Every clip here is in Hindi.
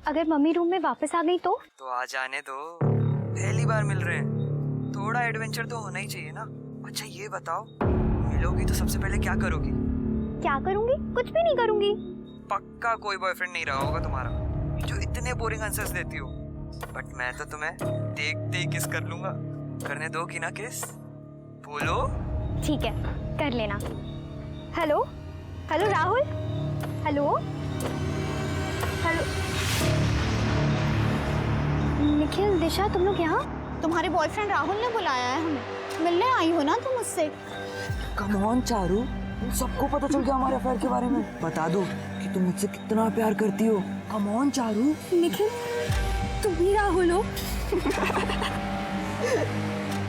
अगर मम्मी रूम में वापस आ गई तो आ जाने दो, पहली बार मिल रहे हैं, थोड़ा एडवेंचर तो होना ही चाहिए ना। अच्छा ये बताओ, मिलोगी तो सबसे पहले क्या करोगी? क्या करूंगी? कुछ भी नहीं करूंगी। पक्का कोई बॉयफ्रेंड नहीं रहा होगा तुम्हारा जो इतने बोरिंग आंसर्स देती हो। बट मैं तो तुम्हें देखते ही किस कर लूंगा। करने दोगी ना किस? बोलो। ठीक है, कर लेना। Hello hello Rahul, hello hello. Nikhil, Disha, तुम लोग यहाँ? तुम्हारे बॉयफ्रेंड राहुल ने बुलाया है हमें, मिलने आई हो ना तुम उससे? कम ऑन चारू, तुम सबको पता चल गया हमारे अफेयर के बारे में। बता दो कि तुम मुझसे कितना प्यार करती हो। Come on Charu. निखिल, तुम ही राहुल हो?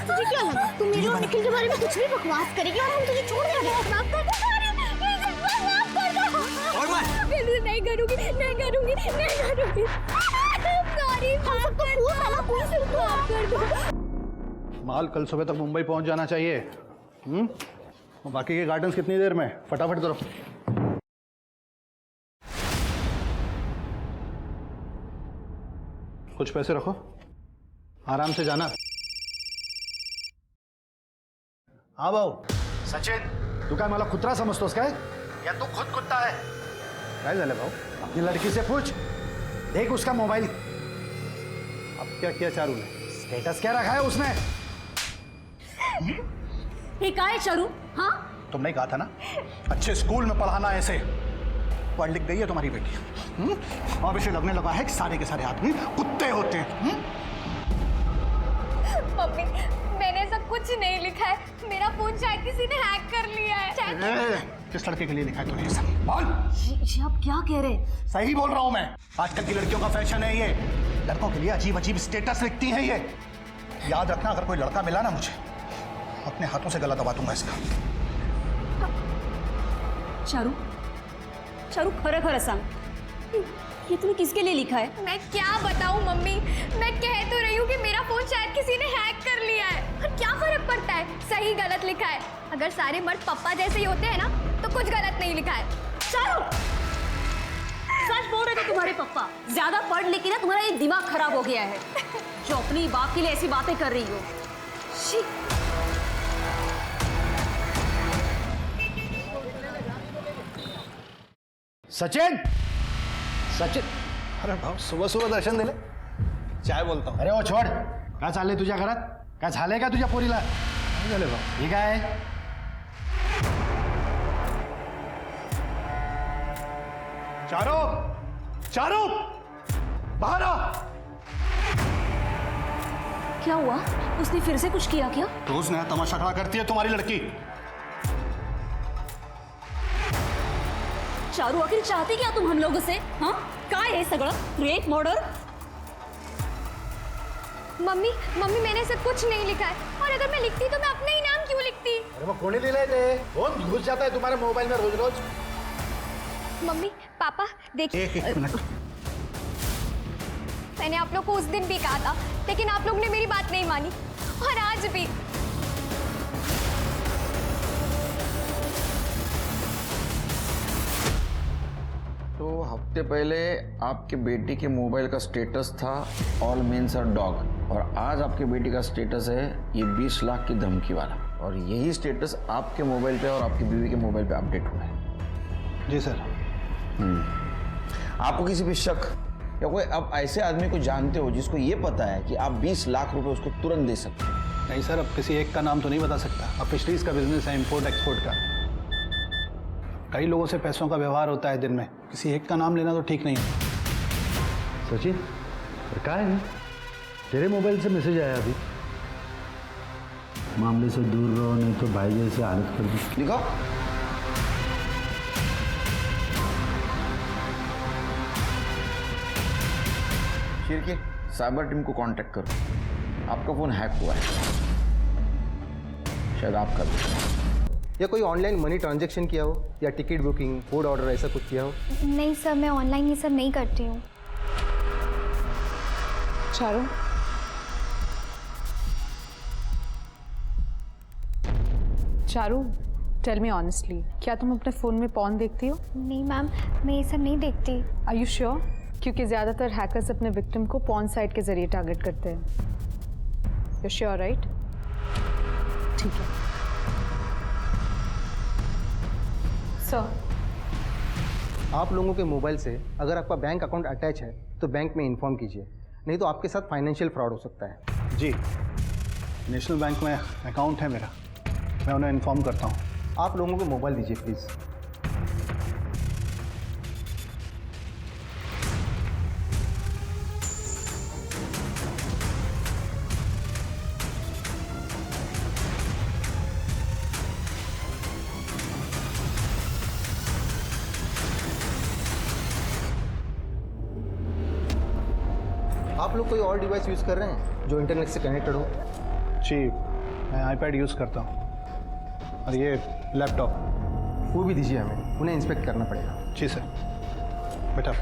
तुझे क्या लगा तुम मेरे और निखिल के बारे में कुछ भी बकवास करेगी और हम तुझे छोड़ देंगे? माफ कर दो, माफ कर दो। और मैं नहीं करूंगी, नहीं करूंगी, नहीं करूंगी। सॉरी, माफ कर दो। माल कल सुबह तक मुंबई पहुंच जाना चाहिए। और बाकी के गार्डन्स कितनी देर में? फटाफट करो। कुछ पैसे रखो, आराम से जाना। हाँ भाऊ। सचिन, तू काय मला कुत्रा समजतोस काय? या तू खुद कुत्ता है? काय झालं भाऊ? अपनी लड़की से पूछ, देख उसका मोबाइल। अब क्या किया चारू ने? स्टेटस क्या रखा है उसने? ये क्या है चारू? हाँ, तुमने कहा था ना अच्छे स्कूल में पढ़ाना ऐसे। पढ़ लिख गई है तुम्हारी बेटी। और इसे लगने लगा है कि सारे के सारे आदमी कुत्ते होते हैं। मम्मी, मैंने ऐसा कुछ नहीं लिखा है। मेरा फोन शायद किसी ने हैक कर लिया है। किस लड़के के लिए लिखा है तूने ये सब? बोल। ये आप क्या कह रहे हैं? सही बोल रहा हूं मैं। आजकल की लड़कियों का फैशन है ये, लड़कों के लिए अजीब अजीब स्टेटस लिखती हैं ये। याद रखना, अगर कोई लड़का मिला ना मुझे, अपने हाथों से गला दबा दूंगा इसका। चारू, चारू खरं खरं सांग, ये तूने किसके लिए लिखा है? मैं क्या बताऊं मम्मी, मैं कह तो रही हूँ कि मेरा फोन शायद किसी ने हैक कर लिया है। और क्या फर्क पड़ता है सही गलत लिखा है? अगर सारे मर्द पप्पा जैसे ही होते हैं ना तो कुछ गलत नहीं लिखा है। चारू, सच बोल रहे थे तुम्हारे पप्पा। ज्यादा पढ़ लिख के ना तुम्हारा ये दिमाग खराब हो गया है, जो अपनी बाप के लिए ऐसी बातें कर रही हो। शी। सचिन, सचिन, अरे भाऊ, सुबह सुबह दर्शन दिले, चाय बोलता हूँ। अरे वो छोड़, काय चाललंय तुझ्या घरात? काय झालंय का तुझ्या पोरीला? काय झालं भाऊ? हे काय? चारो, चारो, बाहर आ। क्या हुआ? उसने फिर से कुछ किया क्या? रोज नया तमाशा खड़ा करती है तुम्हारी लड़की। चारू, आखिर चाहती क्या तुम हम लोगों से? हाँ, काय है सगळं? Rape, murder? मम्मी, मम्मी, मैंने ऐसा कुछ नहीं लिखा है। और अगर मैं लिखती तो मैं अपने ही नाम क्यों लिखती? अरे वो कोणी लिहिलंय ते? कौन घुस जाता है तुम्हारे मोबाइल में रोज रोज? मम्मी, पापा, देखिए, एक मिनट। मैंने आप लोग को उस दिन भी कहा था, लेकिन आप लोग ने मेरी बात नहीं मानी। और आज भी। तो हफ्ते पहले आपके बेटी के मोबाइल का स्टेटस था ऑल मेन्स आर डॉग, और आज आपके बेटी का स्टेटस है ये 20 लाख की धमकी वाला, और यही स्टेटस आपके मोबाइल पे और आपकी बीवी के मोबाइल पे अपडेट हुआ है। जी सर। आपको किसी पे शक या कोई अब ऐसे आदमी को जानते हो जिसको ये पता है कि आप 20 लाख रुपए उसको तुरंत दे सकते हो? नहीं सर, अब किसी एक का नाम तो नहीं बता सकता। अब फिशरीज का बिजनेस है, इंपोर्ट एक्सपोर्ट का। कई लोगों से पैसों का व्यवहार होता है दिन में, किसी एक का नाम लेना तो ठीक नहीं है। सचिन, काय है? तेरे मोबाइल से मैसेज आया अभी। मामले से दूर रहो नहीं तो भाई जैसे हालत कर दी। लिखो। शिरके, साइबर टीम को कांटेक्ट करो, आपका फोन हैक हुआ है, शायद आप कर दो। या कोई ऑनलाइन मनी ट्रांजैक्शन किया हो, या टिकट बुकिंग, फूड ऑर्डर ऐसा कुछ किया हो? नहीं सर, मैं ऑनलाइन ये सब नहीं करती हूँ। Charu, Charu, tell me honestly, क्या तुम अपने फ़ोन में पॉर्न देखती हो? नहीं मैम, मैं ये सब नहीं देखती। Are you sure? क्योंकि ज़्यादातर हैकर्स अपने विक्टिम को पॉर्न साइट के जरिए टारगेट करते हैं। You sure right? ठीक है सर। आप लोगों के मोबाइल से अगर आपका बैंक अकाउंट अटैच है तो बैंक में इन्फॉर्म कीजिए, नहीं तो आपके साथ फाइनेंशियल फ्रॉड हो सकता है। जी, नेशनल बैंक में अकाउंट है मेरा, मैं उन्हें इन्फॉर्म करता हूँ। आप लोगों को मोबाइल दीजिए प्लीज़। आप लोग कोई और डिवाइस यूज़ कर रहे हैं जो इंटरनेट से कनेक्टेड हो? जी, मैं आईपैड यूज़ करता हूँ और ये लैपटॉप। वो भी दीजिए, हमें उन्हें इंस्पेक्ट करना पड़ेगा। जी सर, बेटा।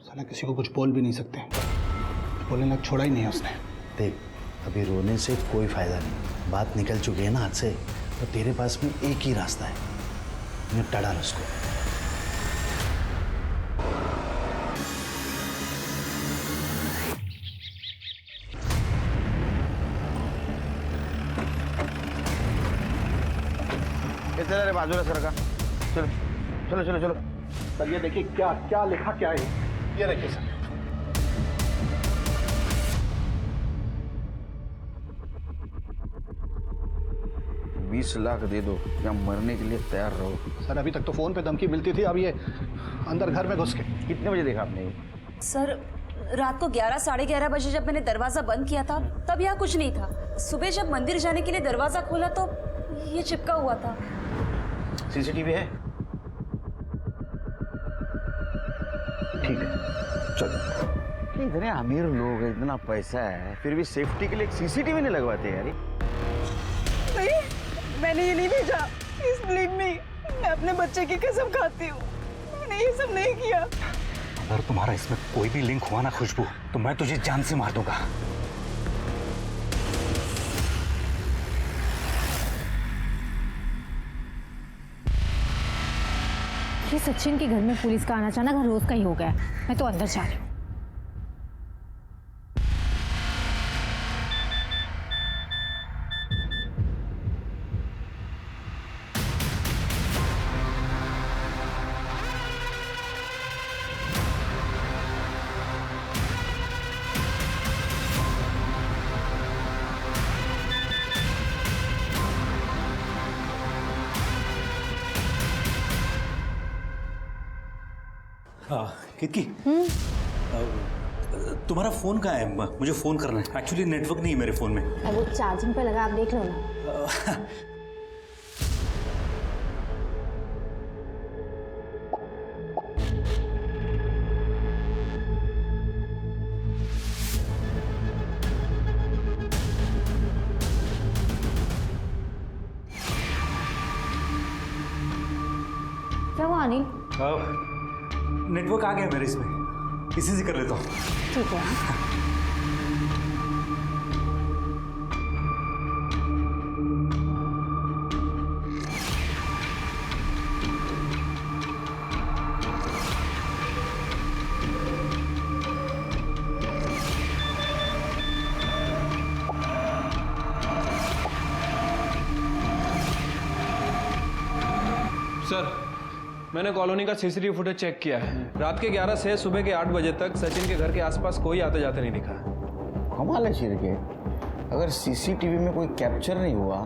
साला किसी को कुछ बोल भी नहीं सकते, बोलने लग छोड़ा ही नहीं है उसने। देख, अभी रोने से कोई फायदा नहीं, बात निकल चुकी है ना हाथ से, तो तेरे पास में एक ही रास्ता है, निपटा डाल उसको। चल रे बाजूला सरका, चलो चलो चलो चलो। सर ये देखिए क्या क्या लिखा क्या है, ये देखिए सर। $20 लाख दे दो या मरने के लिए तैयार रहो। सर अभी तक तो फोन पे धमकी मिलती थी, अब ये अंदर घर में घुस के। कितने बजे देखा आपने ये? सर रात को 11 साढ़े 11 बजे जब मैंने दरवाजा बंद किया था तब यहाँ कुछ नहीं था। सुबह जब मंदिर जाने के लिए दरवाजा खोला तो ये चिपका हुआ था। सीसीटीवी है? ठीक है, चलो। इतने अमीर लोग हैं, इतना पैसा है, फिर भी सेफ्टी के लिए एक सीसीटीवी नहीं लगवाते यार। नहीं, मैंने ये नहीं भेजा। प्लीज बिलीव मी, मैं अपने बच्चे की कसम खाती हूँ, मैंने ये सब नहीं किया। अगर तुम्हारा इसमें कोई भी लिंक हुआ ना खुशबू, तो मैं तुझे जान से मार दूंगा। ये सचिन के घर में पुलिस का आना जाना रोज का ही हो गया। मैं तो अंदर जा रही हूँ। कितकी, तुम्हारा फोन कहाँ है? मुझे फोन करना है, एक्चुअली नेटवर्क नहीं है मेरे फोन में। अब वो चार्जिंग पे लगा, आप देख लो ना। क्या हुआ अनिल? नेटवर्क आ गया मेरे इसमें, इसी से कर लेता हूँ। ठीक है। सर, मैंने कॉलोनी का सीसीटीवी फुटेज चेक किया है। रात के 11 से सुबह के 8 बजे तक सचिन के घर के आसपास कोई आते जाते नहीं दिखा। कमाल है चिर के, अगर सीसीटीवी में कोई कैप्चर नहीं हुआ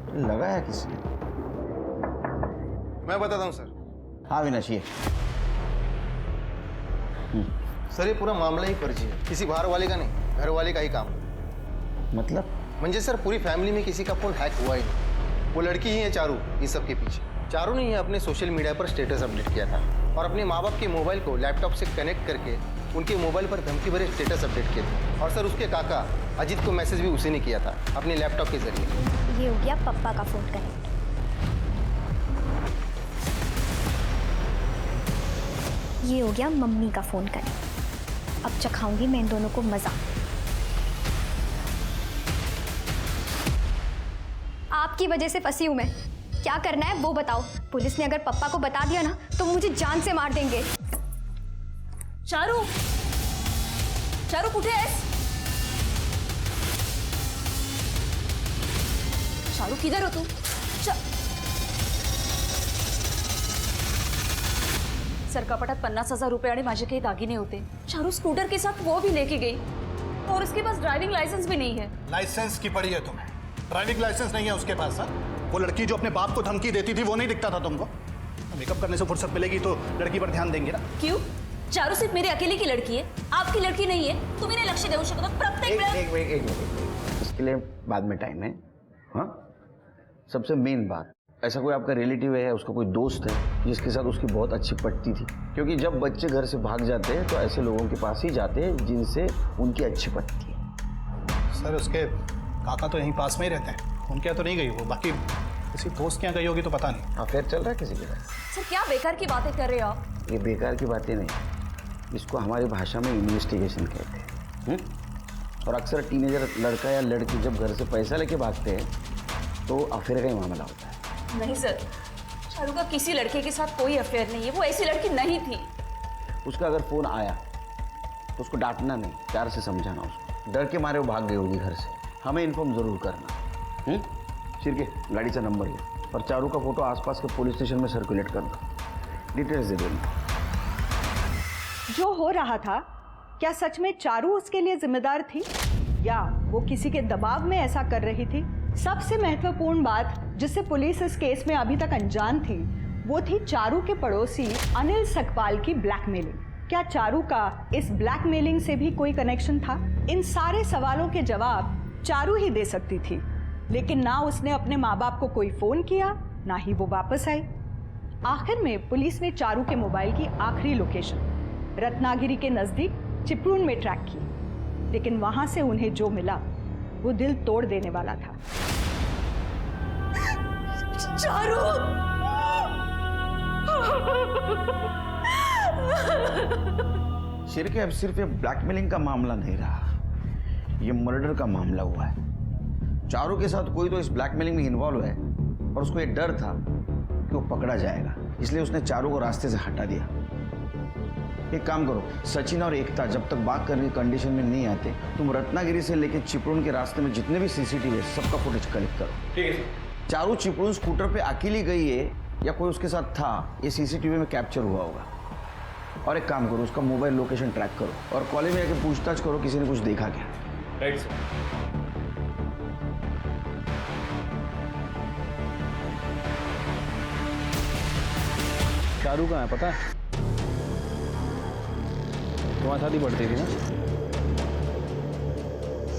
तो लगा है किसी। मैं बताता हूँ सर। हाँ विनाश, ये सर ये पूरा मामला ही फर्जी है, किसी बाहर वाले का नहीं, घर वाले का ही काम। मतलब म्हणजे सर पूरी फैमिली में किसी का फ़ोन हैक हुआ ही नहीं। वो लड़की ही है चारू इस सब के पीछे। चारू ने ही अपने सोशल मीडिया पर स्टेटस अपडेट किया था और अपने माँ बाप के मोबाइल को लैपटॉप से कनेक्ट करके उनके मोबाइल पर धमकी भरे स्टेटस अपडेट किए थे। और सर उसके काका अजीत को मैसेज भी उसी ने किया था अपने लैपटॉप के जरिए। ये हो गया पप्पा का फोन कनेक्ट। ये हो गया मम्मी का फोन कनेक्ट। अब चखाऊंगी मैं इन दोनों को मजा। आपकी वजह से फंसी हूं मैं। क्या करना है वो बताओ। पुलिस ने अगर पप्पा को बता दिया ना तो मुझे जान से मार देंगे। चारू, चारू कुठे आहेस? चारू किधर हो तू? सर कपाटात 50,000 रुपए आणि माझे काही दागिने होते। चारू स्कूटर के साथ वो भी लेके गई और उसके पास ड्राइविंग लाइसेंस भी नहीं है। लाइसेंस की पड़ी है तुम्हें? ड्राइविंग लाइसेंस नहीं है उसके पास? वो लड़की जो अपने बाप को धमकी देती थी वो नहीं दिखता था तुमको? मेकअप करने से फुर्सत मिलेगी तो लड़की पर ध्यान देंगे ना। क्यों? चारू सिर्फ मेरे अकेले की लड़की है, आपकी लड़की नहीं है। तुम्ही नाही लक्ष देऊ शकत प्रत्येक एक मिनट, इसके लिए बाद में टाइम है। हाँ, सबसे मेन बात, ऐसा कोई आपका रिलेटिव है, उसका कोई दोस्त है जिसके साथ उसकी बहुत अच्छी पटती थी? क्योंकि जब बच्चे घर से भाग जाते हैं तो ऐसे लोगों के पास ही जाते हैं जिनसे उनकी अच्छी पटती है। सर उसके काका तो यहीं पास में ही रहते हैं, उनके यहाँ तो नहीं गई वो, बाकी किसी दोस्त के यहाँ गई होगी तो पता नहीं। अफेयर चल रहा है किसी के साथ? सर क्या बेकार की बातें कर रहे हो आप? ये बेकार की बातें नहीं, इसको हमारी भाषा में इन्वेस्टिगेशन कहते हैं। और अक्सर टीनेजर लड़का या लड़की जब घर से पैसा लेके भागते हैं तो अफेयर का ही मामला होता है। नहीं सर, चारू का किसी लड़के के साथ कोई अफेयर नहीं है, वो ऐसी लड़की नहीं थी। उसका अगर फोन आया तो उसको डांटना नहीं, प्यार से समझाना उसको। डर के मारे वो भाग गई होगी घर से, हमें इन्फॉर्म जरूर करना। शिरके गाड़ीचा नंबर घे और चारू का फोटो आसपास के पुलिस स्टेशन में सर्कुलेट कर दो। डिटेल्स दे देना। जो हो रहा था क्या सच में चारू उसके लिए जिम्मेदार थी या वो किसी के दबाव में ऐसा कर रही थी? सबसे महत्वपूर्ण बात जिससे पुलिस इस केस में अभी तक अनजान थी वो थी चारू के पड़ोसी अनिल सकपाल की ब्लैकमेलिंग। क्या चारू का इस ब्लैकमेलिंग से भी कोई कनेक्शन था? इन सारे सवालों के जवाब चारू ही दे सकती थी, लेकिन ना उसने अपने माँ बाप को कोई फोन किया, ना ही वो वापस आई। आखिर में पुलिस ने चारू के मोबाइल की आखिरी लोकेशन रत्नागिरी के नजदीक चिपळूण में ट्रैक की, लेकिन वहां से उन्हें जो मिला वो दिल तोड़ देने वाला था। चारू! शिरके अब सिर्फ ये ब्लैकमेलिंग का मामला नहीं रहा, ये मर्डर का मामला हुआ है। चारू के साथ कोई तो इस ब्लैकमेलिंग में इन्वॉल्व है और उसको ये डर था कि वो पकड़ा जाएगा, इसलिए उसने चारू को रास्ते से हटा दिया। एक काम करो, सचिन और एकता जब तक बात करने की कंडीशन में नहीं आते, तुम रत्नागिरी से लेकर चिपळूण के रास्ते में जितने भी सीसीटीवी है सबका फुटेज कलेक्ट करो। ठीक है। चारू चिपळूण स्कूटर पे अकेली गई है या कोई उसके साथ था, ये सीसीटीवी में कैप्चर हुआ होगा। और एक काम करो, उसका मोबाइल लोकेशन ट्रैक करो और कॉलेज में जाकर पूछताछ करो किसी ने कुछ देखा क्या। Right sir. चारू कहाँ है पता है? तुम्हारे साथ ही पढ़ती थी ना?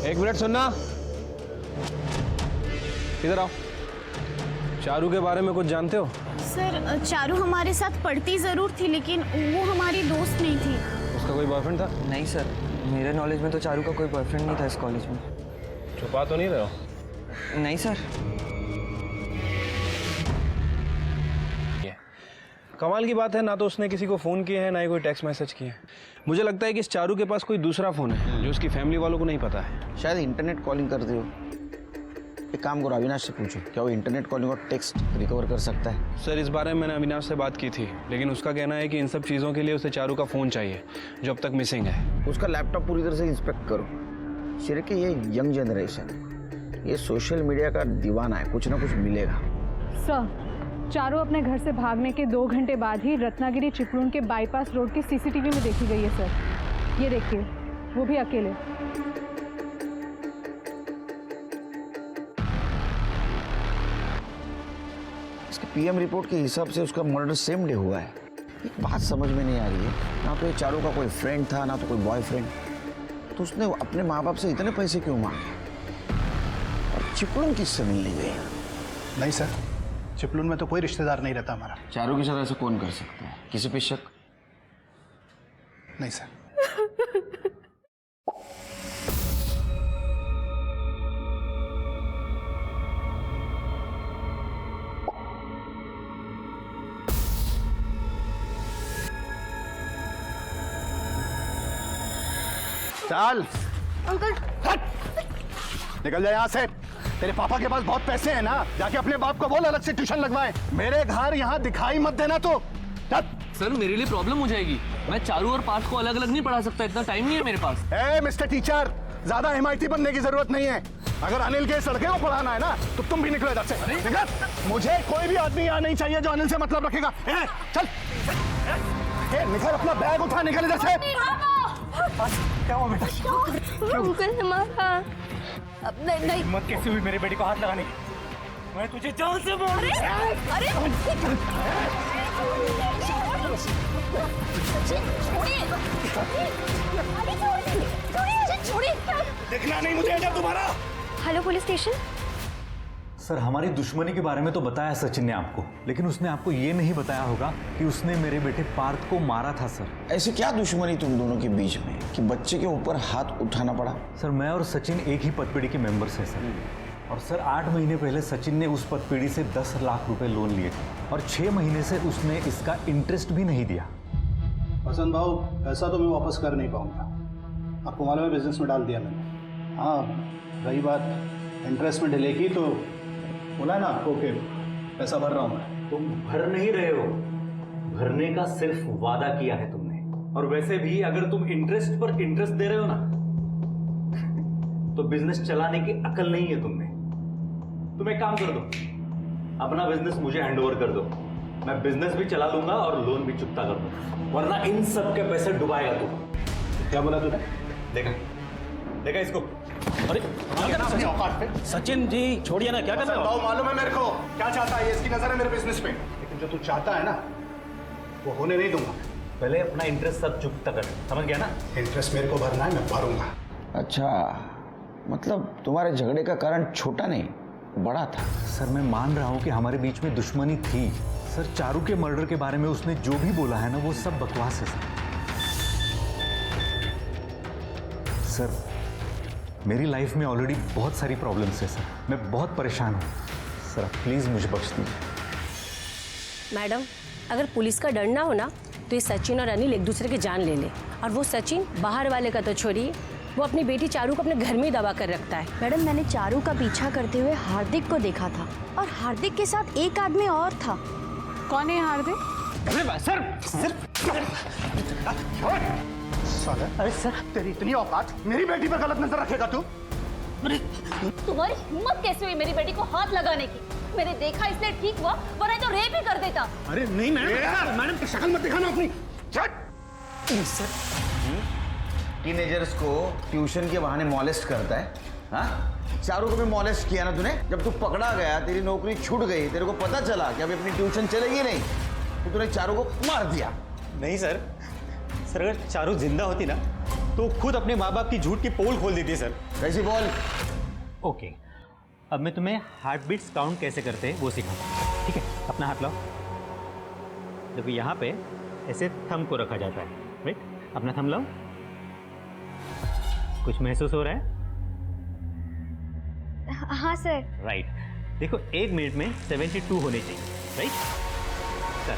एक मिनट सुनना, इधर आओ। चारू के बारे में कुछ जानते हो? सर चारू हमारे साथ पढ़ती जरूर थी लेकिन वो हमारी दोस्त नहीं थी। उसका कोई बॉयफ्रेंड था? नहीं सर, मेरे नॉलेज में तो चारू का कोई बॉयफ्रेंड नहीं था इस कॉलेज में। छुपा तो नहीं रहे हो? नहीं सर। कमाल की बात है, ना तो उसने किसी को फ़ोन किया है ना ही कोई टेक्स्ट मैसेज किया है। मुझे लगता है कि इस चारू के पास कोई दूसरा फ़ोन है जो उसकी फैमिली वालों को नहीं पता है। शायद इंटरनेट कॉलिंग करते हो। एक काम करो, अविनाश से पूछो क्या वो इंटरनेट कॉलिंग और टेक्स्ट रिकवर कर सकता है। सर इस बारे में मैंने अविनाश से बात की थी, लेकिन उसका कहना है कि इन सब चीज़ों के लिए उसे चारू का फ़ोन चाहिए जो अब तक मिसिंग है। उसका लैपटॉप पूरी तरह से इंस्पेक्ट करो। शिरके ये यंग जनरेशन, ये सोशल मीडिया का दीवाना है, कुछ ना कुछ मिलेगा। सर चारू अपने घर से भागने के 2 घंटे बाद ही रत्नागिरी चिपळूण के बाईपास रोड की सीसीटीवी में देखी गई है सर। ये देखिए, वो भी अकेले। इसके पीएम रिपोर्ट के हिसाब से उसका मर्डर सेम डे हुआ है। एक बात समझ में नहीं आ रही है, ना तो ये चारू का कोई फ्रेंड था ना तो कोई बॉयफ्रेंड, तो उसने अपने माँ बाप से इतने पैसे क्यों मांगे? चिपळूण किससे मिलने गए? नहीं सर, चिपलून में तो कोई रिश्तेदार नहीं रहता हमारा। चारू के साथ ऐसा कौन कर सकता है? किसी पे शक? नहीं सर। चल अंकल निकल जाए यहाँ से। तेरे पापा के पास बहुत पैसे हैं ना, जाके अपने बाप को बोल अलग से ट्यूशन लगवाए। मेरे घर यहाँ दिखाई मत देना तो। सर मेरे लिए प्रॉब्लम हो जाएगी, मैं चारू और पार्थ को अलग अलग नहीं पढ़ा सकता, इतना टाइम नहीं है मेरे पास। ए मिस्टर टीचर, ज्यादा हिमायती बनने की जरूरत नहीं है। अगर अनिल के इस लड़के को पढ़ाना है ना तो तुम भी निकलो इधर से। निकल। मुझे कोई भी आदमी यहाँ नहीं चाहिए जो अनिल से मतलब रखेगा। चल निकल, अपना बैग उठा, निकल इधर से। क्या हुआ बेटा? अंकल ने मारा। अब नहीं। हिम्मत कैसे हुई मेरी बेटी को हाथ लगाने की? मैं तुझे जान से मार। अरे छोड़िए। देखना नहीं मुझे जब तुम्हारा। Hello police station. सर हमारी दुश्मनी के बारे में तो बताया सचिन ने आपको, लेकिन उसने आपको ये नहीं बताया होगा कि उसने मेरे बेटे पार्थ को मारा था सर। ऐसी क्या दुश्मनी तुम दोनों के बीच में कि बच्चे के ऊपर हाथ उठाना पड़ा? सर मैं और सचिन एक ही पदपीढ़ी के मेंबर्स हैं सर। और सर 8 महीने पहले सचिन ने उस पदपीढ़ी से 10 लाख रुपए लोन लिए थे और 6 महीने से उसने इसका इंटरेस्ट भी नहीं दिया। हसन भाऊ, पैसा तो मैं वापस कर नहीं पाऊंगा, आपको मालूम है बिजनेस में डाल दिया मैंने। हाँ, रही बात इंटरेस्ट में डिले की, तो बोला है ना आपको कि पैसा भर रहा हूँ मैं। तुम भर नहीं रहे हो, भरने का सिर्फ वादा किया है तुमने। और वैसे भी अगर तुम इंटरेस्ट पर इंटरेस्ट दे रहे हो ना तो बिजनेस चलाने की अकल नहीं है तुमने। तुम एक काम कर दो, अपना बिजनेस मुझे हैंडओवर कर दो, मैं बिजनेस भी चला लूंगा और लोन भी चुकता कर दूंगा, वरना इन सब के पैसे डुबाएगा तू। क्या बोला तूने? देखा इसको। अरे औकात पे सचिन जी छोड़िए ना, क्या कर रहे हो? भाऊ मालूम है मेरे को क्या चाहता है, इसकी नजर है मेरे बिजनेस पे। लेकिन जो तू चाहता है ना वो होने नहीं दूंगा। पहले अपना इंटरेस्ट सब चुकता कर, समझ गया ना? इंटरेस्ट मेरे को भरना है, मैं भरूंगा। अच्छा, मतलब तुम्हारे झगड़े का कारण छोटा नहीं बड़ा था। सर मैं मान रहा हूँ कि हमारे बीच में दुश्मनी थी सर। चारू के मर्डर के बारे में उसने जो भी बोला है ना वो सब बकवास है सर। मेरी लाइफ में ऑलरेडी बहुत सारी प्रॉब्लम्स है सर, मैं बहुत परेशान हूँ सर, आप प्लीज़ मुझे बख्श दीजिए। मैडम, अगर पुलिस का डर ना हो ना तो ये सचिन और अनिल एक दूसरे की जान ले ले। और वो सचिन बाहर वाले का तो छोड़िए, वो अपनी बेटी चारू को अपने घर में ही दबा कर रखता है। मैडम, मैंने चारू का पीछा करते हुए हार्दिक को देखा था और हार्दिक के साथ एक आदमी और था। कौन है हार्दिक? अरे सर, तेरी इतनी औकात, मेरी बेटी पर गलत नजर रखेगा तू? तुम्हारी हिम्मत कैसे हुई मेरी बेटी को हाथ लगाने की? मैंने देखा इसलिए ठीक हुआ, वरना तो रेप ही कर देता। अरे नहीं मैडम की शक्ल मत दिखाना अपनी। टीनेजर्स को ट्यूशन के बहाने मॉलेस्ट करता है। हाँ, चारू को भी मॉलेस्ट किया ना तूने। जब तू पकड़ा गया, तेरी नौकरी छूट गई, तेरे को पता चला कि अभी अपनी ट्यूशन चलेगी नहीं, तो तूने चारू को मार दिया। नहीं सर, अगर चारू जिंदा होती ना तो खुद अपने माँ बाप की झूठ की पोल खोल देती सर। कैसी बोल? ओके, अब मैं तुम्हें हार्ट बीट्स काउंट कैसे करते हैं वो सिखाता हूँ, ठीक है? अपना हाथ लाओ। देखो यहाँ पे ऐसे थंब को रखा जाता है, राइट? अपना थंब लाओ। कुछ महसूस हो रहा है? हाँ सर। राइट। देखो 1 मिनट में 72 होने चाहिए, राइट? सर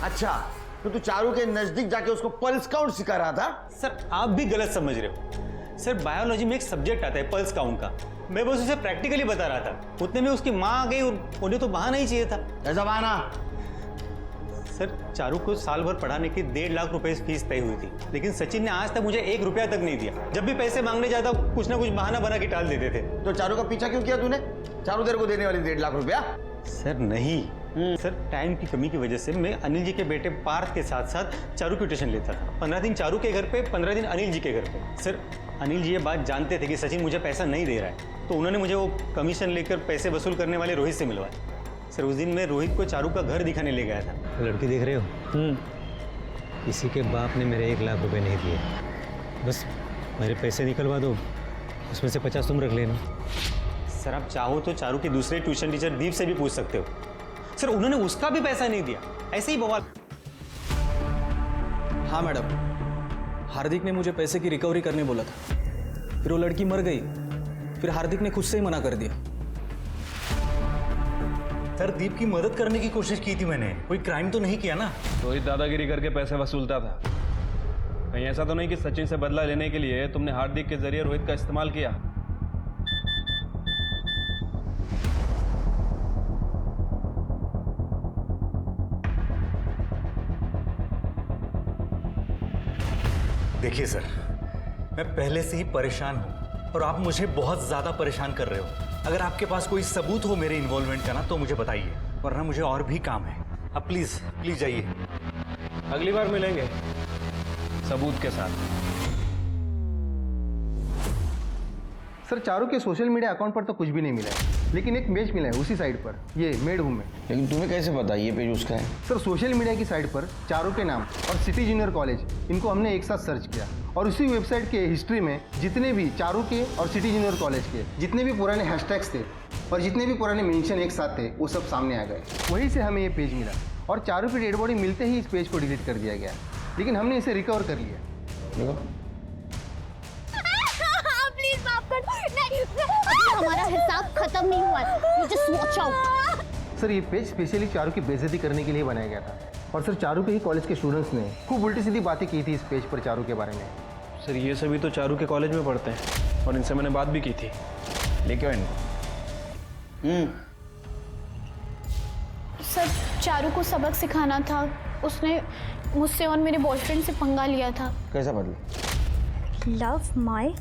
अच्छा, तो तू चारू के नजदीक जाके उसको पल्स काउंट सिखा रहा था? सर आप भी गलत समझ रहे हो। सर बायोलॉजी में एक सब्जेक्ट आता है पल्स काउंट का, मैं बस उसे प्रैक्टिकली बता रहा था। उतने में उसकी माँ आ गई और उन्हें तो बहाना ही चाहिए था। ऐसा बहाना? सर चारू को साल भर पढ़ाने की 1.5 लाख रुपए फीस तय हुई थी, लेकिन सचिन ने आज तक मुझे 1 रुपया तक नहीं दिया। जब भी पैसे मांगने जाता कुछ ना कुछ बहाना बना के टाल देते थे। तो चारू का पीछा क्यों किया तूने? चारू तेरे को देने वाली 1.5 लाख रुपया? सर नहीं सर, टाइम की कमी की वजह से मैं अनिल जी के बेटे पार्थ के साथ साथ चारू की ट्यूशन लेता था। 15 दिन चारू के घर पे, 15 दिन अनिल जी के घर पे। सर अनिल जी ये बात जानते थे कि सचिन मुझे पैसा नहीं दे रहा है, तो उन्होंने मुझे वो कमीशन लेकर पैसे वसूल करने वाले रोहित से मिलवाया। सर उस दिन मैं रोहित को चारू का घर दिखाने ले गया था। लड़की देख रहे हो? इसी के बाप ने मेरे 1 लाख रुपए नहीं दिए। बस मेरे पैसे निकलवा दो, उसमें से 50 तुम रख लेना। सर आप चाहो तो चारू के दूसरे ट्यूशन टीचर दीप से भी पूछ सकते हो। सर उन्होंने उसका भी पैसा नहीं दिया, ऐसे ही बवाल। हाँ मैडम, हार्दिक ने मुझे पैसे की रिकवरी करने बोला था, फिर वो लड़की मर गई, फिर हार्दिक ने खुद से ही मना कर दिया। सर दीप की मदद करने की कोशिश की थी मैंने, कोई क्राइम तो नहीं किया ना। रोहित दादागिरी करके पैसे वसूलता था। कहीं ऐसा तो नहीं कि सचिन से बदला लेने के लिए तुमने हार्दिक के जरिए रोहित का इस्तेमाल किया? देखिए सर, मैं पहले से ही परेशान हूं और आप मुझे बहुत ज्यादा परेशान कर रहे हो। अगर आपके पास कोई सबूत हो मेरे इन्वॉल्वमेंट का ना तो मुझे बताइए, वरना मुझे और भी काम है। आप प्लीज प्लीज जाइए। अगली बार मिलेंगे सबूत के साथ। सर चारू के सोशल मीडिया अकाउंट पर तो कुछ भी नहीं मिला है, लेकिन एक पेज मिला है उसी साइट पर, ये मेड होम में। लेकिन तुम्हें कैसे पता ये पेज उसका है? सर सोशल मीडिया की साइट पर चारू के नाम और सिटी जूनियर कॉलेज, इनको हमने एक साथ सर्च किया और उसी वेबसाइट के हिस्ट्री में जितने भी चारू के और सिटी जूनियर कॉलेज के जितने भी पुराने हैशटैग्स थे और जितने भी पुराने मेंशन एक साथ थे वो सब सामने आ गए। वहीं से हमें ये पेज मिला और चारू की डेड बॉडी मिलते ही इस पेज को डिलीट कर दिया गया, लेकिन हमने इसे रिकवर कर लिया। प्लीज माफ कर। नहीं, हमारा हिसाब खत्म नहीं हुआ है। You just watch out। Sir ये पेज स्पेशली चारू की बेइज्जती करने के लिए बनाया गया था और सर चारू के ही कॉलेज के स्टूडेंट्स ने खूब उल्टी सीधी बातें की थी इस पेज पर चारू के बारे में। सर ये सभी तो चारू के कॉलेज में पढ़ते हैं और इनसे मैंने बात भी की थी। लेके आओ इनको। सर चारू को सबक सिखाना था, उसने मुझसे और मेरे बॉयफ्रेंड से पंगा लिया था। कैसा बदला? Love my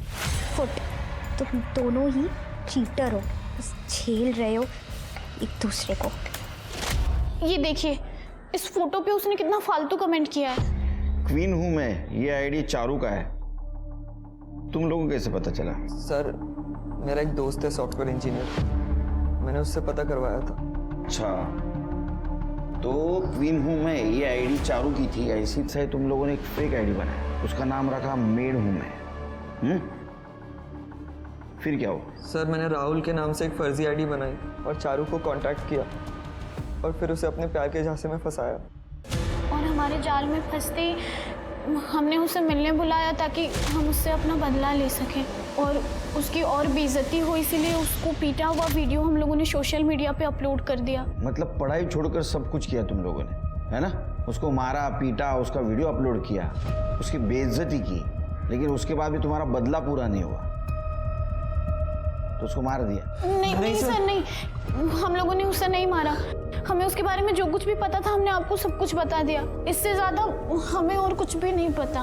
foot. तुम दोनों ही चीटर हो, बस झेल रहे हो एक दूसरे को। ये देखिए, इस फोटो पे उसने कितना फालतू कमेंट किया है। क्वीन हूं मैं, ये आईडी चारू का है। तुम लोगों को कैसे पता चला? सर मेरा एक दोस्त है सॉफ्टवेयर इंजीनियर, मैंने उससे पता करवाया था। अच्छा, तो क्वीन हूं मैं ये आईडी चारू की थी, ऐसी से तुम लोगों ने एक फेक आईडी बनाया, उसका नाम रखा मेड हूं मैं। फिर क्या हुआ? सर मैंने राहुल के नाम से एक फर्जी आईडी बनाई और चारू को कांटेक्ट किया और फिर उसे अपने प्यार के झांसे में फंसाया। और हमारे जाल में फंसते ही हमने उसे मिलने बुलाया ताकि हम उससे अपना बदला ले सकें, और उसकी और बेइज्जती हो इसीलिए उसको पीटा हुआ वीडियो हम लोगों ने सोशल मीडिया पे अपलोड कर दिया। मतलब पढ़ाई छोड़कर सब कुछ किया तुम लोगों ने, है ना? उसको मारा पीटा, उसका वीडियो अपलोड किया, उसकी बेइज्जती की, लेकिन उसके बाद भी तुम्हारा बदला पूरा नहीं हुआ तो उसको मार दिया। नहीं सर नहीं, हम लोगों ने उसे नहीं मारा। हमें उसके बारे में जो कुछ भी पता था हमने आपको सब कुछ बता दिया, इससे ज्यादा हमें और कुछ भी नहीं पता।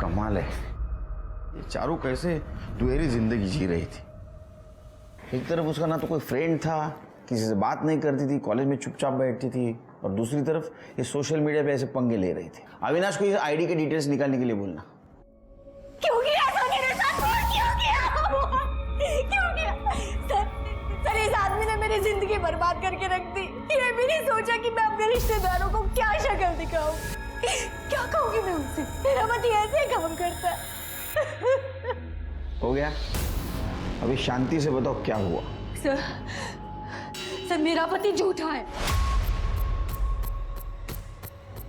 कमाल है, ये चारू कैसे दुहेरी जिंदगी जी रही थी। एक तरफ उसका ना तो कोई फ्रेंड था, किसी से बात नहीं करती थी, कॉलेज में चुपचाप बैठती थी, और दूसरी तरफ ये सोशल मीडिया पे ऐसे पंगे ले रही थी। अविनाश को ये आईडी के डिटेल्स निकालने के लिए बोलना। क्यों किया ऐसा मेरे साथ? क्यों किया? सर इस आदमी ने मेरी जिंदगी बर्बाद करके रख दी। ये भी नहीं सोचा कि मैं अपने रिश्तेदारों को क्या शक्ल दिखाऊं। क्या कहूंगी मैं उनसे? मेरा पति ऐसे काम करता है। हो गया, अभी शांति से बताओ क्या हुआ। सर मेरा पति झूठा है।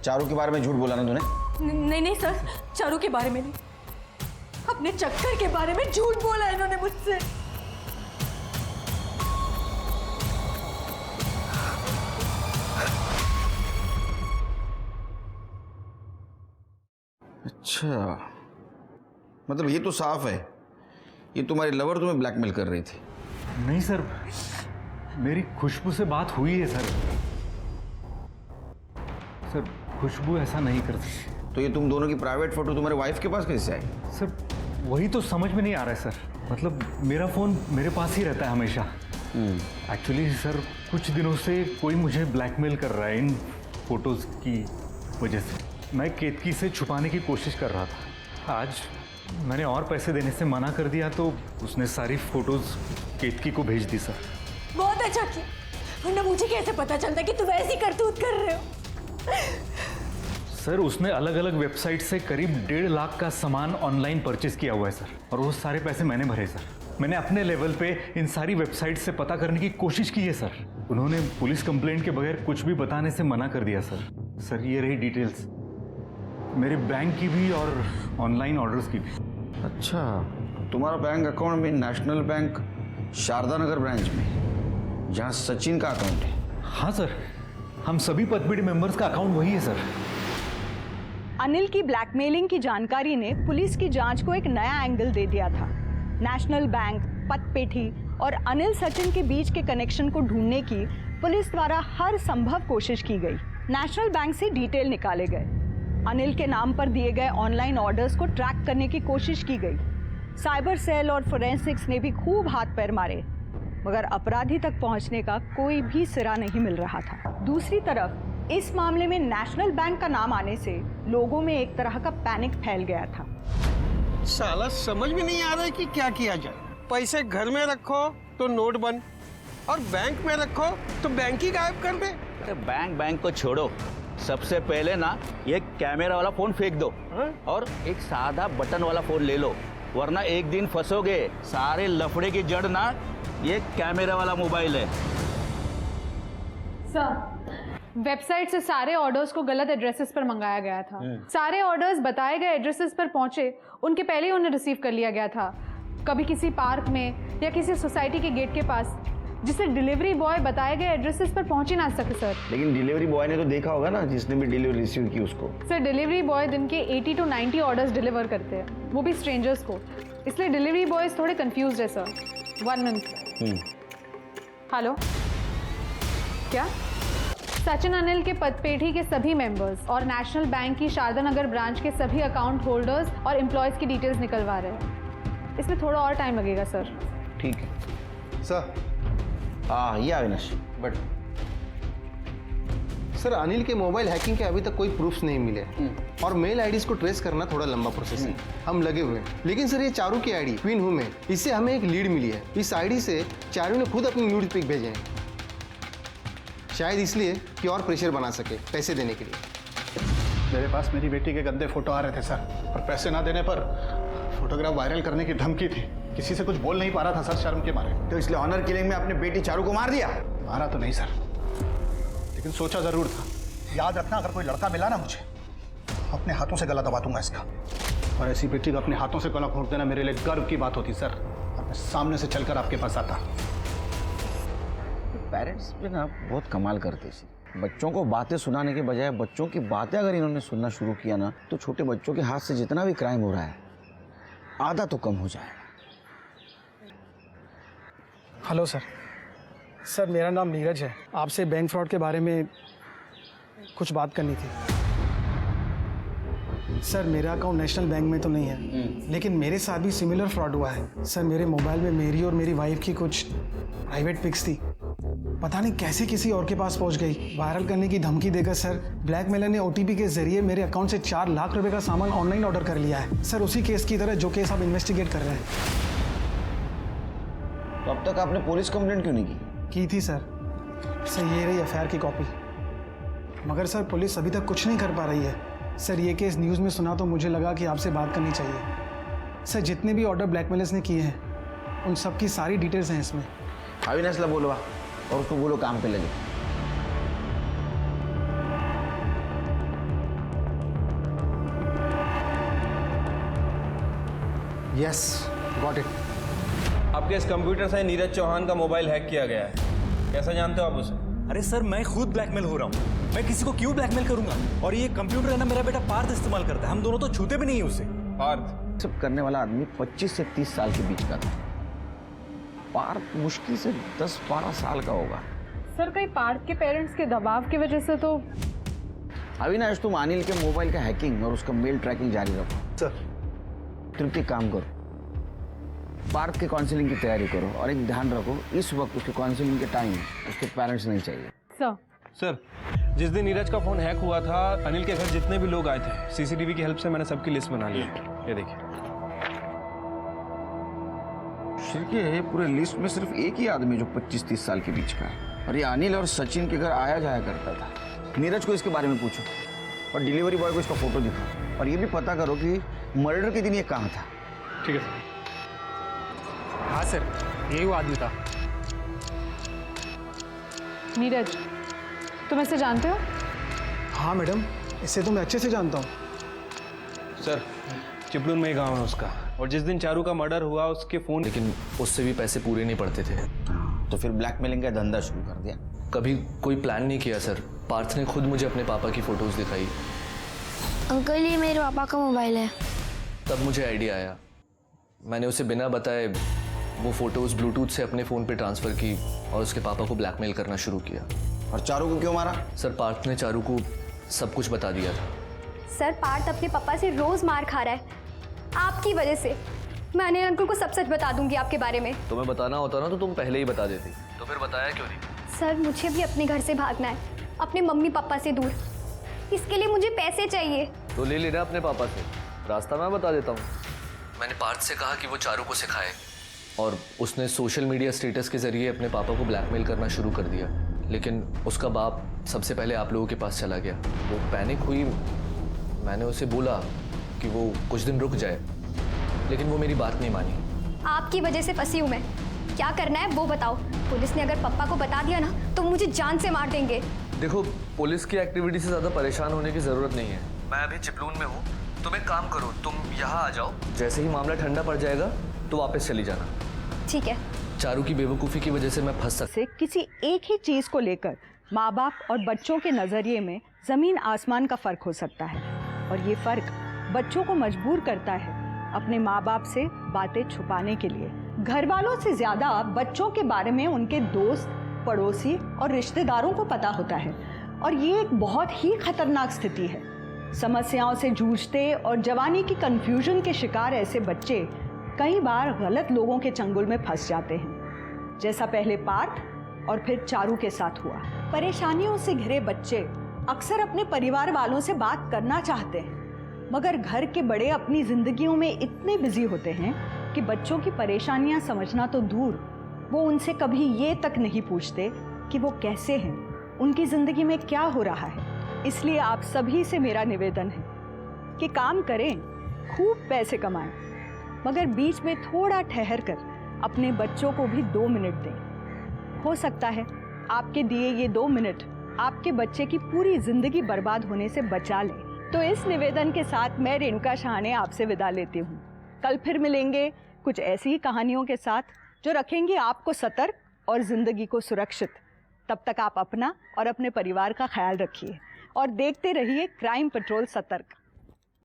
चारू के बारे में झूठ बोला ना तूने? नहीं सर, चारू के बारे में नहीं, अपने चक्कर के बारे में झूठ बोला इन्होंने मुझसे। अच्छा, मतलब ये तो साफ है, ये तुम्हारी लवर तुम्हें ब्लैकमेल कर रही थी। नहीं सर, मेरी खुशबू से बात हुई है सर। सर खुशबू ऐसा नहीं कर सकती। तो ये तुम दोनों की प्राइवेट फोटो तुम्हारे वाइफ के पास कैसे आई? सर वही तो समझ में नहीं आ रहा है सर। मतलब मेरा फ़ोन मेरे पास ही रहता है हमेशा। एक्चुअली सर कुछ दिनों से कोई मुझे ब्लैकमेल कर रहा है इन फोटोज़ की वजह से। मैं केतकी से छुपाने की कोशिश कर रहा था। आज मैंने और पैसे देने से मना कर दिया तो उसने सारी फोटोज़ केतकी को भेज दी सर। बहुत अच्छा किया, वरना मुझे कैसे पता चलता कि तुम ऐसी करतूत कर रहे हो? सर उसने अलग अलग वेबसाइट से करीब 1.5 लाख का सामान ऑनलाइन परचेज किया हुआ है सर, और वो सारे पैसे मैंने भरे सर। मैंने अपने लेवल पे इन सारी वेबसाइट से पता करने की कोशिश की है सर। उन्होंने पुलिस कंप्लेंट के बगैर कुछ भी बताने से मना कर दिया सर। सर ये रही डिटेल्स, मेरे बैंक की भी और ऑनलाइन ऑर्डर्स की भी। अच्छा, तुम्हारा बैंक अकाउंट में नेशनल बैंक शारदा नगर ब्रांच में, जहाँ सचिन का अकाउंट है? हाँ सर, हम सभी पतबीड़ी मेंबर्स का अकाउंट वही है सर। अनिल की ब्लैकमेलिंग की जानकारी ने पुलिस की जांच को एक नया एंगल दे दिया था। नेशनल बैंक, पतपेठी और अनिल सचिन के बीच के कनेक्शन को ढूंढने की पुलिस द्वारा हर संभव कोशिश की गई। नेशनल बैंक से डिटेल निकाले गए, अनिल के नाम पर दिए गए ऑनलाइन ऑर्डर्स को ट्रैक करने की कोशिश की गई। साइबर सेल और फोरेंसिक्स ने भी खूब हाथ पैर मारे, मगर अपराधी तक पहुंचने का कोई भी सिरा नहीं मिल रहा था। दूसरी तरफ इस मामले में नेशनल बैंक का नाम आने से लोगों में एक तरह का पैनिक फैल गया था। साला समझ में नहीं आ रहा है कि क्या किया जाए। पैसे घर में रखो तो नोट बंद, और बैंक में रखो तो बैंक ही गायब कर दे। अरे बैंक को छोड़ो, सबसे पहले ना ये कैमरा वाला फोन फेंक दो और एक सादा बटन वाला फोन ले लो, वरना एक दिन फंसोगे। सारे लफड़े की जड़ ना ये कैमरा वाला मोबाइल है। सर, वेबसाइट से सारे ऑर्डर्स को गलत एड्रेसेस पर मंगाया गया था। सारे ऑर्डर्स बताए गए एड्रेसेस पर पहुंचे उनके पहले ही उन्हें रिसीव कर लिया गया था, कभी किसी पार्क में या किसी सोसाइटी के गेट के पास, जिससे डिलीवरी बॉय बताए गए एड्रेसेस पर पहुंच ही ना सके सर। लेकिन डिलीवरी बॉय ने तो देखा होगा ना, जिसने भी डिलीवरी रिसीव की उसको। सर, डिलीवरी बॉय दिन के 80 to 90 ऑर्डर्स डिलीवर करते हैं, वो भी स्ट्रेंजर्स को, इसलिए डिलीवरी बॉयज थोड़े कंफ्यूज है सर। 1 मिनट। हेलो, क्या? सचिन अनिल के पतपेठी के सभी मेंबर्स और नेशनल बैंक की शारदा नगर ब्रांच के सभी अकाउंट होल्डर्स और एम्प्लॉयज की डिटेल्स निकलवा रहे हैं। इसमें थोड़ा और टाइम लगेगा सर। ठीक है सर। हाँ, ये अविनाश। बट सर, अनिल के मोबाइल हैकिंग के अभी तक कोई प्रूफ्स नहीं मिले, और मेल आईडीज को ट्रेस करना थोड़ा लंबा प्रोसेस है। हम लगे हुए हैं, लेकिन सर ये चारू की आईडी क्वीन हूँ मैं, इससे हमें एक लीड मिली है। इस आईडी से चारू ने खुद अपनी न्यूड पिक भेजे हैं, शायद इसलिए कि और प्रेशर बना सके पैसे देने के लिए। मेरे पास मेरी बेटी के गंदे फोटो आ रहे थे सर, और पैसे ना देने पर फोटोग्राफ वायरल करने की धमकी थी। किसी से कुछ बोल नहीं पा रहा था सर, शर्म के मारे। तो इसलिए ऑनर किलिंग में अपने बेटी चारू को मार दिया? मारा तो नहीं सर, लेकिन सोचा जरूर था। याद रखना, अगर कोई लड़का मिला ना मुझे, अपने हाथों से गला दबा दूंगा इसका। और ऐसी बेटी को अपने हाथों से गला घोंट देना मेरे लिए गर्व की बात होती सर, और मैं सामने से चलकर आपके पास आता। पेरेंट्स भी ना बहुत कमाल करते हैं। बच्चों को बातें सुनाने के बजाय बच्चों की बातें अगर इन्होंने सुनना शुरू किया ना, तो छोटे बच्चों के हाथ से जितना भी क्राइम हो रहा है आधा तो कम हो जाएगा। Hello sir. सर, मेरा नाम नीरज है। आपसे बैंक फ्रॉड के बारे में कुछ बात करनी थी। सर, मेरा अकाउंट नेशनल बैंक में तो नहीं है, लेकिन मेरे साथ भी सिमिलर फ्रॉड हुआ है। सर, मेरे मोबाइल में मेरी और मेरी वाइफ की कुछ प्राइवेट पिक्स थी, पता नहीं कैसे किसी और के पास पहुंच गई। वायरल करने की धमकी देकर सर ब्लैकमेलर ने OTP के जरिए मेरे अकाउंट से 4 लाख रुपए का सामान ऑनलाइन ऑर्डर कर लिया है। सर, उसी केस की तरह जो केस आप इन्वेस्टिगेट कर रहे हैं। तो अब तक आपने पुलिस कंप्लेंट क्यों नहीं की थी सर। ये रही एफआईआर की कॉपी, मगर सर पुलिस अभी तक कुछ नहीं कर पा रही है। सर, ये केस न्यूज़ में सुना तो मुझे लगा कि आपसे बात करनी चाहिए। सर, जितने भी ऑर्डर ब्लैकमेलर्स ने किए हैं उन सब की सारी डिटेल्स हैं इसमें। अविनाश ला बोलो, और उसको बोलो काम पे लगे। Yes, got it. आपके इस कंप्यूटर से नीरज चौहान का मोबाइल हैक किया गया है। कैसा जानते हो आप उसे? अरे सर, मैं खुद ब्लैकमेल हो रहा हूँ। मैं किसी को क्यों ब्लैकमेल करूंगा? और ये कंप्यूटर है ना, मेरा बेटा पार्थ इस्तेमाल करता है। हम दोनों तो छूते भी नहीं उसे। पार्थ सब करने वाला आदमी 25 से 30 साल के बीच का था। पार्थ मुश्किल से 10-12 साल का होगा। सर, कहीं पार्थ के पेरेंट्स के दबाव की वजह से तो? अविनाश, तुम अनिल के मोबाइल का हैकिंग और उसका मेल ट्रैकिंग जारी रखो। सर, तुम एक काम करो, पार्थ के काउंसलिंग की तैयारी करो, और एक ध्यान रखो, इस वक्त उसके काउंसलिंग के टाइम उसके पेरेंट्स नहीं चाहिए। सर, जिस दिन नीरज का फोन हैक हुआ था, अनिल के घर जितने भी लोग आए थे, CCTV की हेल्प से मैंने सबकी लिस्ट बना ली है। ये देखिए। पूरे लिस्ट में सिर्फ एक ही आदमी जो 25-30 साल के बीच का है। और ये अनिल और सचिन के घर आया जाया करता था। नीरज को इसके बारे में पूछो और डिलीवरी बॉय को इसका फोटो दिखाओ और ये भी पता करो कि मर्डर के दिन ये कहाँ था। ठीक है सर। हाँ सर, यही वो आदमी था। नीरज, तुम इसे जानते हो? हाँ मैडम, इससे तो मैं अच्छे से जानता हूँ। सर, चिपलून में ही गाँव है उसका, और जिस दिन चारू का मर्डर हुआ उसके फ़ोन, लेकिन उससे भी पैसे पूरे नहीं पड़ते थे। तो फिर ब्लैकमेलिंग का धंधा शुरू कर दिया। कभी कोई प्लान नहीं किया सर। पार्थ ने खुद मुझे अपने पापा की फ़ोटोज़ दिखाई। अंकल, ये मेरे पापा का मोबाइल है। तब मुझे आइडिया आया। मैंने उसे बिना बताए वो फ़ोटोज़ ब्लूटूथ से अपने फ़ोन पे ट्रांसफ़र की और उसके पापा को ब्लैकमेल करना शुरू किया। और चारू को क्यों मारा? सर, पार्थ ने चारू को सब कुछ बता दिया था। सर, पार्थ अपने पापा से रोज मार खा रहा है आपकी वजह से। मैं अनिल अंकल को सब सच बता दूंगी आपके बारे में। तुम्हें बताना होता ना तो तुम पहले ही बता देती। तो फिर बताया क्यों नहीं? सर, मुझे भी अपने घर से भागना है, अपने मम्मी पापा से दूर। इसके लिए मुझे पैसे चाहिए। तो ले लेना अपने पापा से, रास्ता मैं बता देता हूँ। मैंने पार्थ से कहा कि वो चारू को सिखाए और उसने सोशल मीडिया स्टेटस के जरिए अपने पापा को ब्लैकमेल करना शुरू कर दिया। लेकिन उसका बाप सबसे पहले आप लोगों के पास चला गया। वो पैनिक हुई। मैंने उसे बोला कि वो कुछ दिन रुक जाए, लेकिन वो मेरी बात नहीं मानी। आपकी वजह से फंसी हूँ मैं। क्या करना है वो बताओ। पुलिस ने अगर पापा को बता दिया ना तो मुझे जान से मार देंगे। देखो, पुलिस की एक्टिविटी से ज़्यादा परेशान होने की ज़रूरत नहीं है। मैं अभी चिपलून में हूँ। तुम एक काम करो, तुम यहाँ आ जाओ। जैसे ही मामला ठंडा पड़ जाएगा तो वापस चली जाना। ठीक है। चारू की बेवकूफ़ी की वजह से मैं फंस सकता। से किसी एक ही चीज़ को लेकर माँ बाप और बच्चों के नज़रिए में ज़मीन आसमान का फ़र्क हो सकता है, और ये फ़र्क बच्चों को मजबूर करता है अपने माँ बाप से बातें छुपाने के लिए। घर वालों से ज़्यादा बच्चों के बारे में उनके दोस्त, पड़ोसी और रिश्तेदारों को पता होता है, और ये एक बहुत ही खतरनाक स्थिति है। समस्याओं से जूझते और जवानी की कन्फ्यूजन के शिकार ऐसे बच्चे कई बार गलत लोगों के चंगुल में फंस जाते हैं, जैसा पहले पार्थ और फिर चारू के साथ हुआ। परेशानियों से घिरे बच्चे अक्सर अपने परिवार वालों से बात करना चाहते हैं, मगर घर के बड़े अपनी जिंदगियों में इतने बिजी होते हैं कि बच्चों की परेशानियां समझना तो दूर, वो उनसे कभी ये तक नहीं पूछते कि वो कैसे हैं, उनकी जिंदगी में क्या हो रहा है। इसलिए आप सभी से मेरा निवेदन है कि काम करें, खूब पैसे कमाएं, मगर बीच में थोड़ा ठहर कर अपने बच्चों को भी 2 मिनट दें। हो सकता है आपके दिए ये 2 मिनट आपके बच्चे की पूरी जिंदगी बर्बाद होने से बचा लें। तो इस निवेदन के साथ मैं रेणुका शाहने आपसे विदा लेती हूँ। कल फिर मिलेंगे कुछ ऐसी ही कहानियों के साथ जो रखेंगे आपको सतर्क और ज़िंदगी को सुरक्षित। तब तक आप अपना और अपने परिवार का ख्याल रखिए और देखते रहिए क्राइम पेट्रोल सतर्क।